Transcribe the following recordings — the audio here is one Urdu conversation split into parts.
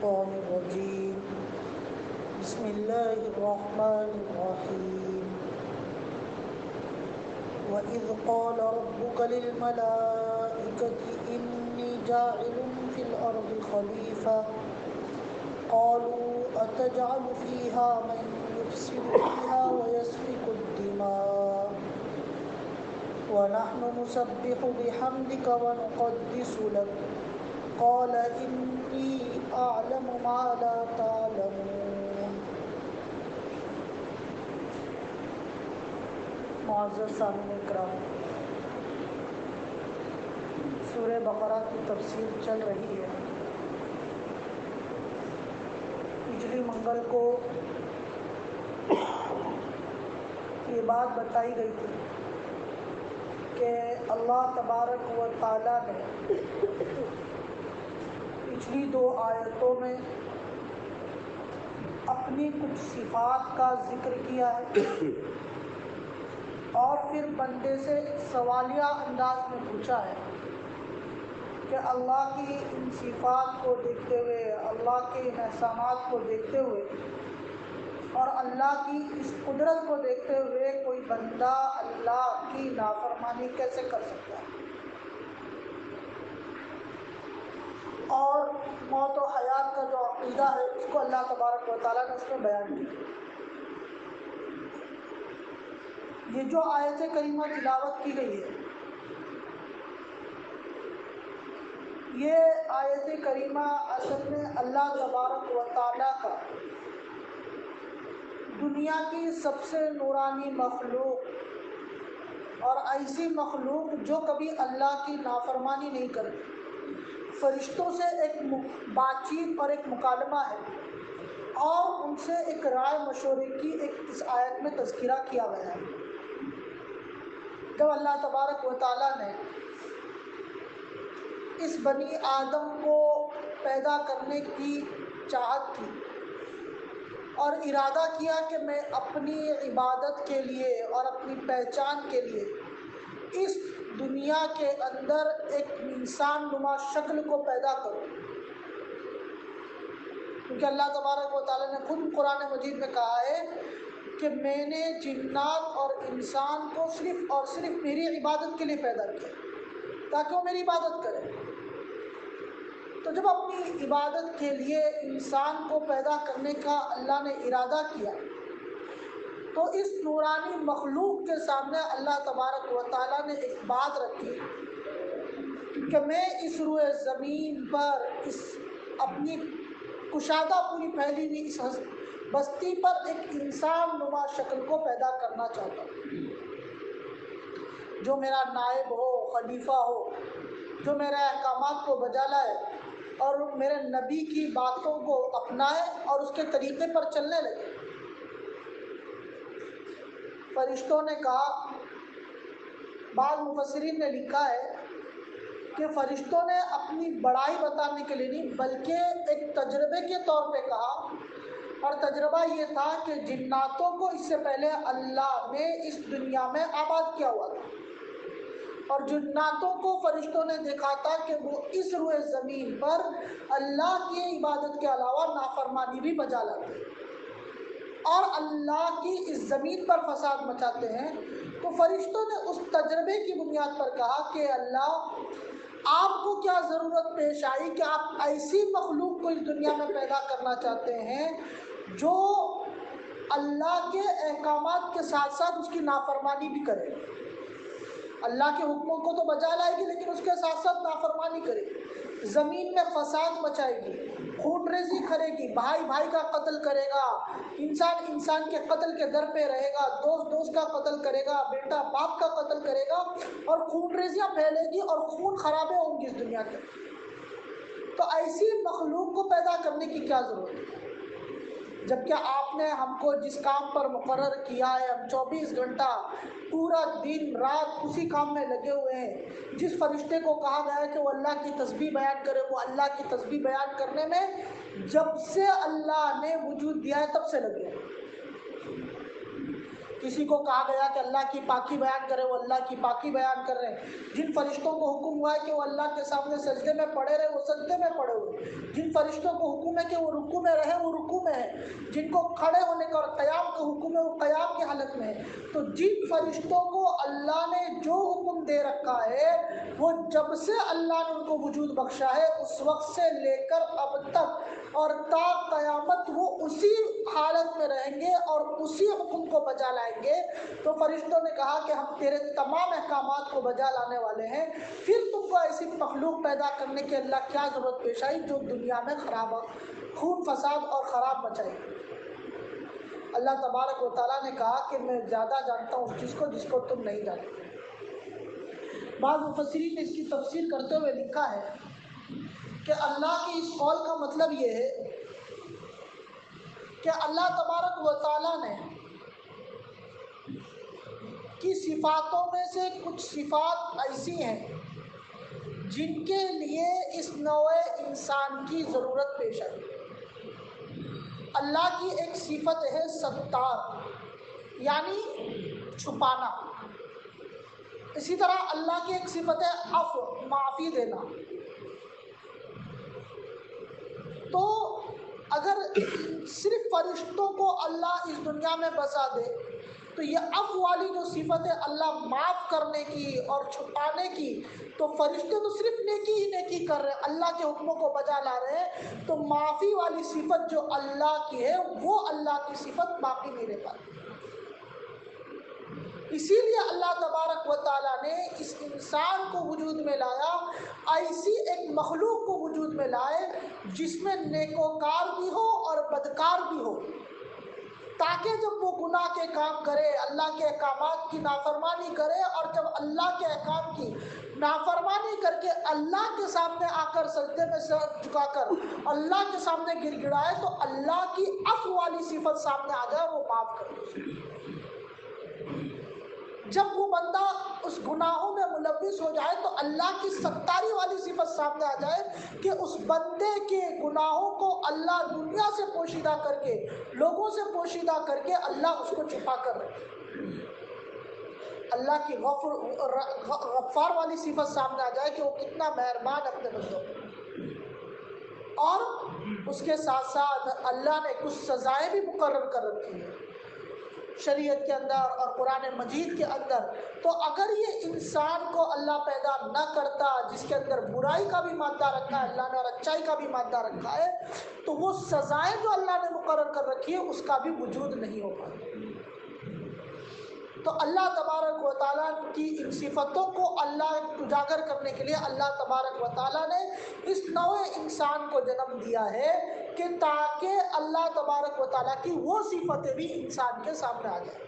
الشيطان الرجيم بسم الله الرحمن الرحيم وإذ قال ربك للملائكة إني جاعل في الأرض خليفة قالوا أتجعل فيها من يفسد فيها ويسفك الدماء ونحن نسبح بحمدك ونقدس لك قال إني أعلم ما لا تعلمون۔ معزز سامعین اکرام، سورہ بقرہ کی تفسیر چل رہی ہے۔ پچھلی منگل کو یہ بات بتائی گئی تھی کہ اللہ تبارک و تعالیٰ نے پچھلی 2 آیتوں میں اپنی کچھ صفات کا ذکر کیا ہے اور پھر بندے سے سوالیہ انداز میں پوچھا ہے کہ اللہ کی ان صفات کو دیکھتے ہوئے، اللہ کے ان احسانات کو دیکھتے ہوئے اور اللہ کی اس قدرت کو دیکھتے ہوئے کوئی بندہ اللہ کی نافرمانی کیسے کر سکتا ہے، اور موت و حیات کا جو عقیدہ ہے اس کو اللہ تبارک و تعالیٰ نے اس میں بیان کیا۔ یہ جو آیت کریمہ تلاوت کی گئی ہے، یہ آیت کریمہ اصل میں اللہ تبارک و تعالیٰ کا دنیا کی سب سے نورانی مخلوق اور ایسی مخلوق جو کبھی اللہ کی نافرمانی نہیں کرتی، فرشتوں سے ایک بات چیت اور ایک مکالمہ ہے اور ان سے ایک رائے مشورے کی ایک اس آیت میں تذکرہ کیا گیا ہے۔ جب اللہ تبارک و تعالیٰ نے اس بنی آدم کو پیدا کرنے کی چاہت کی اور ارادہ کیا کہ میں اپنی عبادت کے لیے اور اپنی پہچان کے لیے اس دنیا کے اندر ایک انسان نما شکل کو پیدا کروں، کیونکہ اللہ تبارک و تعالیٰ نے خود قرآن مجید میں کہا ہے کہ میں نے جنات اور انسان کو صرف اور صرف میری عبادت کے لیے پیدا کیا تاکہ وہ میری عبادت کرے۔ تو جب اپنی عبادت کے لیے انسان کو پیدا کرنے کا اللہ نے ارادہ کیا تو اس نورانی مخلوق کے سامنے اللہ تبارک و تعالیٰ نے ایک بات رکھی کہ میں اس روئے زمین پر اس اپنی کشادہ پوری پھیلی ہوئی اس بستی پر ایک انسان نما شکل کو پیدا کرنا چاہتا ہوں جو میرا نائب ہو، خلیفہ ہو، جو میرے احکامات کو بجا لائے اور میرے نبی کی باتوں کو اپنائے اور اس کے طریقے پر چلنے لگے۔ فرشتوں نے کہا، بعض مفسرین نے لکھا ہے کہ فرشتوں نے اپنی بڑائی بتانے کے لیے نہیں بلکہ ایک تجربے کے طور پہ کہا، اور تجربہ یہ تھا کہ جناتوں کو اس سے پہلے اللہ نے اس دنیا میں آباد کیا ہوا تھا اور جناتوں کو فرشتوں نے دیکھا تھا کہ وہ اس روئے زمین پر اللہ کی عبادت کے علاوہ نافرمانی بھی بجا لاتے ہیں اور اللہ کی اس زمین پر فساد مچاتے ہیں۔ تو فرشتوں نے اس تجربے کی بنیاد پر کہا کہ اللہ، آپ کو کیا ضرورت پیش آئی کہ آپ ایسی مخلوق کو اس دنیا میں پیدا کرنا چاہتے ہیں جو اللہ کے احکامات کے ساتھ ساتھ اس کی نافرمانی بھی کرے، اللہ کے حکموں کو تو بجا لائے گی لیکن اس کے ساتھ ساتھ نافرمانی کرے گی، زمین میں فساد مچائے گی، خون ریزی کرے گی، بھائی بھائی کا قتل کرے گا، انسان انسان کے قتل کے در پہ رہے گا، دوست دوست کا قتل کرے گا، بیٹا باپ کا قتل کرے گا اور خون ریزیاں پھیلے گی اور خون خرابے ہوں گی اس دنیا کے۔ تو ایسی مخلوق کو پیدا کرنے کی کیا ضرورت ہے، جبکہ آپ نے ہم کو جس کام پر مقرر کیا ہے، ہم 24 گھنٹہ پورا دن رات اسی کام میں لگے ہوئے ہیں۔ جس فرشتے کو کہا گیا ہے کہ وہ اللہ کی تسبیح بیان کرے، وہ اللہ کی تسبیح بیان کرنے میں جب سے اللہ نے وجود دیا ہے تب سے لگے ہیں۔ کسی کو کہا گیا کہ اللہ کی پاکی بیان کرے، وہ اللہ کی پاکی بیان کر رہے ہیں۔ جن فرشتوں کو حکم ہوا ہے کہ وہ اللہ کے سامنے سجدے میں پڑے رہے، وہ سجدے میں پڑے ہوئے۔ جن فرشتوں کو حکم ہے کہ وہ رکوع میں رہے، وہ رکوع میں ہے۔ جن کو کھڑے ہونے کا اور قیام کا حکم ہے، وہ قیام کی حالت میں ہے۔ تو جن فرشتوں کو اللہ نے جو حکم دے رکھا ہے، وہ جب سے اللہ نے ان کو وجود بخشا ہے اس وقت سے لے کر اب تک اور تا قیامت وہ اسی حالت میں رہیں گے اور اسی حکم کو بجا لائیں گے۔ تو فرشتوں نے کہا کہ ہم تیرے تمام احکامات کو بجا لانے والے ہیں، پھر تم کو ایسی مخلوق پیدا کرنے کی اللہ کیا ضرورت پیش آئی جو دنیا میں خون فساد اور خراب مچائے۔ اللہ تبارک و تعالیٰ نے کہا کہ میں زیادہ جانتا ہوں اس چیز کو جس کو تم نہیں جانتے۔ بعض مفسرین نے اس کی تفسیر کرتے ہوئے لکھا ہے کہ اللہ کی اس قول کا مطلب یہ ہے کہ اللہ تبارک و تعالیٰ نے کی صفاتوں میں سے کچھ صفات ایسی ہیں جن کے لیے اس نوع انسان کی ضرورت پیش آئی۔ اللہ کی ایک صفت ہے ستار، یعنی چھپانا۔ اسی طرح اللہ کی ایک صفت ہے عفو، معافی دینا۔ تو اگر صرف فرشتوں کو اللہ اس دنیا میں بسا دے تو یہ عفو والی جو صفت ہے اللہ معاف کرنے کی اور چھپانے کی، تو فرشتے تو صرف نیکی ہی نیکی کر رہے ہیں، اللہ کے حکموں کو بجا لا رہے ہیں، تو معافی والی صفت جو اللہ کی ہے وہ اللہ کی صفت باقی نہیں رہ پاتی۔ اسی لیے اللہ تبارک و تعالیٰ نے اس انسان کو وجود میں لایا، ایسی ایک مخلوق کو وجود میں لائے جس میں نیکوکار بھی ہو اور بدکار بھی ہو، تاکہ جب وہ گناہ کے کام کرے، اللہ کے احکامات کی نافرمانی کرے، اور جب اللہ کے احکام کی نافرمانی کر کے اللہ کے سامنے آ کر سجدے میں سر جھکا کر اللہ کے سامنے گر گڑائے تو اللہ کی عفو والی صفت سامنے آ جائے، وہ معاف کر دے۔ جب وہ بندہ اس گناہوں میں ملوث ہو جائے تو اللہ کی ستاری والی صفت سامنے آ جائے کہ اس بندے کے گناہوں کو اللہ دنیا سے پوشیدہ کر کے، لوگوں سے پوشیدہ کر کے اللہ اس کو چھپا کر رکھے۔ اللہ کی غفار والی صفت سامنے آ جائے کہ وہ کتنا مہربان اپنے بندوں پر، اور اس کے ساتھ ساتھ اللہ نے کچھ سزائیں بھی مقرر کر رکھی ہیں شریعت کے اندر اور قرآن مجید کے اندر۔ تو اگر یہ انسان کو اللہ پیدا نہ کرتا جس کے اندر برائی کا بھی مادہ رکھا ہے اللہ نے اور اچائی کا بھی مادہ رکھا ہے، تو وہ سزائیں جو اللہ نے مقرر کر رکھی ہے اس کا بھی وجود نہیں ہوگا۔ تو اللہ تبارک و تعالیٰ کی ان صفتوں کو اللہ اجاگر کرنے کے لیے اللہ تبارک و تعالیٰ نے اس نوع انسان کو جنم دیا ہے کہ تاکہ اللہ تبارک و تعالیٰ کی وہ صفتیں بھی انسان کے سامنے آ جائیں۔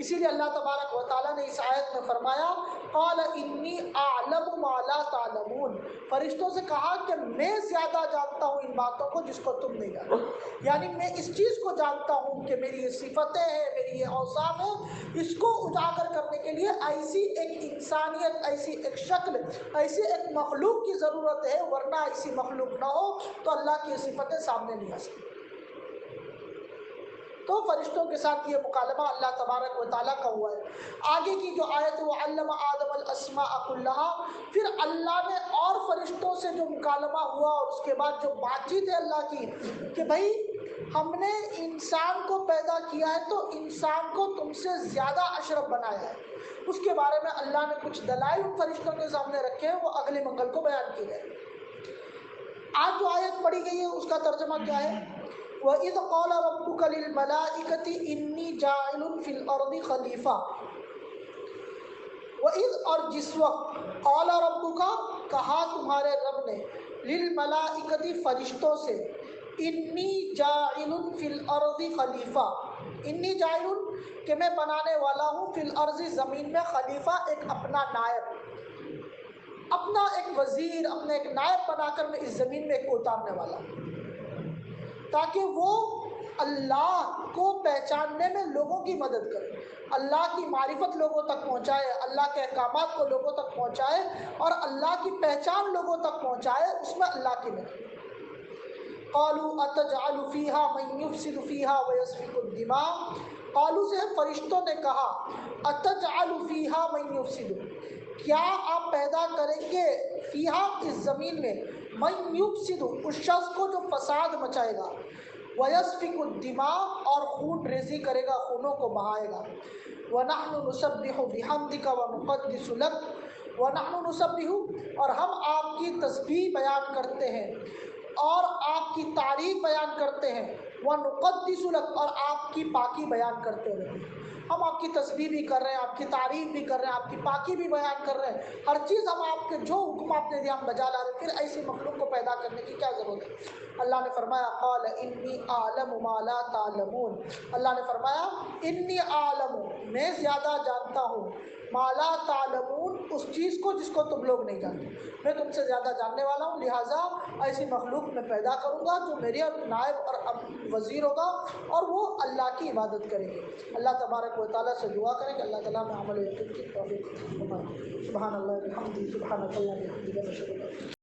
اسی لیے اللہ تبارک و تعالیٰ نے اس آیت میں فرمایا قال انی اعلم ما لا تعلمون، فرشتوں سے کہا کہ میں زیادہ جانتا ہوں ان باتوں کو جس کو تم نہیں جانتے، یعنی میں اس چیز کو جانتا ہوں کہ میری یہ صفتیں ہیں، میری یہ اوصاف ہیں، اس کو اجاگر کرنے کے لیے ایسی ایک انسانیت، ایسی ایک شکل، ایسی ایک مخلوق کی ضرورت ہے، ورنہ ایسی مخلوق نہ ہو تو اللہ کی صفتیں سامنے نہیں آ سکتی۔ تو فرشتوں کے ساتھ یہ مکالمہ اللہ تبارک و تعالیٰ کا ہوا ہے۔ آگے کی جو آیت وہ علم آدم الاسماء کلھا، پھر اللہ نے اور فرشتوں سے جو مکالمہ ہوا اور اس کے بعد جو بات چیت ہے اللہ کی کہ بھائی ہم نے انسان کو پیدا کیا ہے تو انسان کو تم سے زیادہ اشرف بنایا ہے، اس کے بارے میں اللہ نے کچھ دلائل ان فرشتوں کے سامنے رکھے ہیں، وہ اگلے منگل کو بیان کیے گئے۔ آج جو آیت پڑھی گئی ہے اس کا ترجمہ کیا ہے؟ وَإِذْ قَالَ رَبُّكَ لِلْمَلَائِكَةِ إِنِّي جَاعِلٌ فِي الْأَرْضِ خَلِيفَةً، وَإِذْ اور جس وقت قَالَ رَبُّكَ کہا تمہارے رب نے، لِلْمَلَائِكَةِ فرشتوں سے، إِنِّي جَاعِلٌ فِي الْأَرْضِ خَلِيفَةً، إِنِّي جَاعِلٌ کہ میں بنانے والا ہوں، فی الارض زمین میں، خلیفہ ایک اپنا نائب، اپنا ایک وزیر، اپنے ایک نائب بنا کر میں اس زمین میں ایک کو اتارنے والا ہوں تاکہ وہ اللہ کو پہچاننے میں لوگوں کی مدد کرے، اللہ کی معرفت لوگوں تک پہنچائے، اللہ کے احکامات کو لوگوں تک پہنچائے اور اللہ کی پہچان لوگوں تک پہنچائے، اس میں اللہ کی مدد۔ قالوا اتجعل فيها من يفسد فيها ويسفك الدماء، قالو سے فرشتوں نے کہا اتجعل فیہا من یفسد، کیا آپ پیدا کریں گے فیہا اس زمین میں من یفسد اس شخص کو جو فساد مچائے گا، ویسفک الدماء اور خون ریزی کرے گا، خونوں کو بہائے گا، وَنَحْنُ نُسَبِّحُ بِحَمْدِكَ وَنُقَدِّسُ لَكَ، وَنَحْنُ نُسَبِّحُ اور ہم آپ کی تسبیح بیان کرتے ہیں اور آپ کی تعریف بیان کرتے ہیں، وَنُقَدِّسُ لَكَ اور آپ کی پاکی بیان کرتے ہیں۔ ہم آپ کی تسبیح بھی کر رہے ہیں، آپ کی تعریف بھی کر رہے ہیں، آپ کی پاکی بھی بیان کر رہے ہیں، ہر چیز ہم آپ کے جو حکم آپ نے دیا ہم بجا لا رہے ہیں، پھر ایسی مخلوق کو پیدا کرنے کی کیا ضرورت ہے؟ اللہ نے فرمایا قال انی اعلم ما لا تعلمون، اللہ نے فرمایا انی اعلم میں زیادہ جانتا ہوں، ما لا تعلمون اس چیز کو جس کو تم لوگ نہیں جانتے، میں تم سے زیادہ جاننے والا ہوں، لہٰذا ایسی مخلوق میں پیدا کروں گا جو میرے نائب اور وزیر ہوگا اور وہ اللہ کی عبادت کریں گے۔ اللہ تبارک و تعالیٰ سے دعا کریں کہ اللہ تعالیٰ میں عمل یقین کی توفیق عطا فرمائے۔ سبحان اللہ و بحمدہ، سبحانک اللہم و بحمدک، نشہد ان لا الہ الا انت